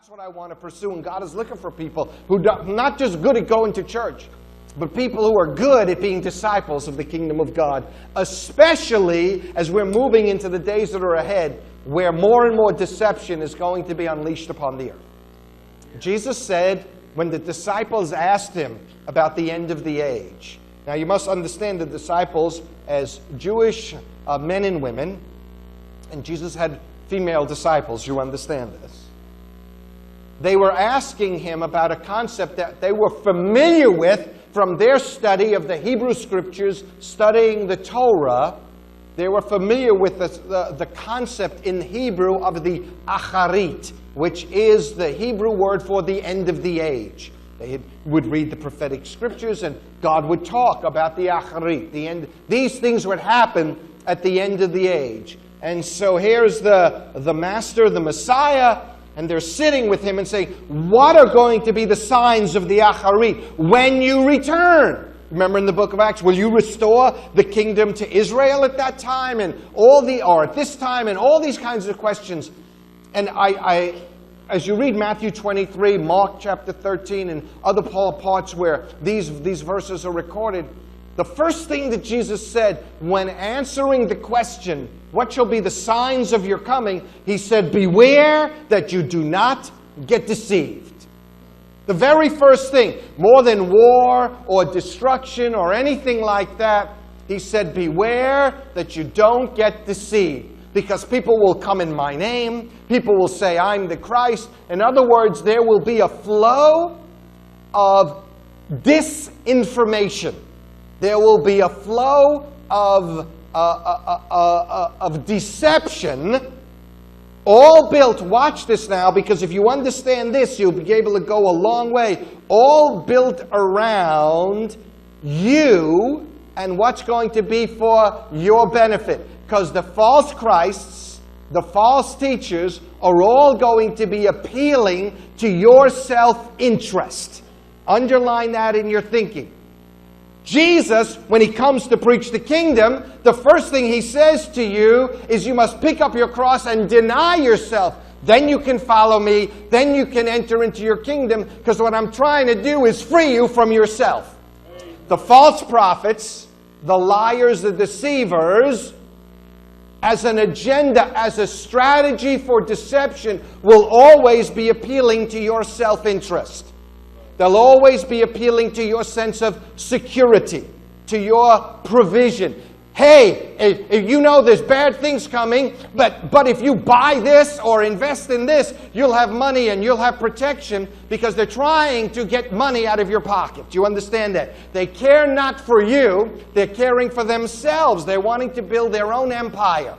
That's what I want to pursue, and God is looking for people who are not just good at going to church, but people who are good at being disciples of the kingdom of God, especially as we're moving into the days that are ahead, where more and more deception is going to be unleashed upon the earth. Jesus said, when the disciples asked him about the end of the age. Now you must understand the disciples as Jewish men and women, and Jesus had female disciples, you understand this. They were asking him about a concept that they were familiar with from their study of the Hebrew Scriptures, studying the Torah. They were familiar with the concept in Hebrew of the acharit, which is the Hebrew word for the end of the age. They would read the prophetic scriptures, and God would talk about the acharit, the end. These things would happen at the end of the age. And so here's the Master, the Messiah, and they're sitting with him and saying, what are going to be the signs of the acharit when you return? Remember in the book of Acts, will you restore the kingdom to Israel at that time? And or at this time, and all these kinds of questions. And as you read Matthew 23, Mark chapter 13, and other parts where these verses are recorded, the first thing that Jesus said when answering the question, what shall be the signs of your coming? He said, beware that you do not get deceived. The very first thing, more than war or destruction or anything like that, he said, beware that you don't get deceived. Because people will come in my name. People will say, I'm the Christ. In other words, there will be a flow of disinformation. There will be a flow of deception, all built, watch this now, because if you understand this, you'll be able to go a long way, all built around you and what's going to be for your benefit. Because the false Christs, the false teachers, are all going to be appealing to your self-interest. Underline that in your thinking. Jesus, when he comes to preach the kingdom, the first thing he says to you is you must pick up your cross and deny yourself. Then you can follow me. Then you can enter into your kingdom, because what I'm trying to do is free you from yourself. The false prophets, the liars, the deceivers, as an agenda, as a strategy for deception, will always be appealing to your self-interest. They'll always be appealing to your sense of security, to your provision. Hey, if you know there's bad things coming, but if you buy this or invest in this, you'll have money and you'll have protection, because they're trying to get money out of your pocket. Do you understand that? They care not for you, they're caring for themselves. They're wanting to build their own empire.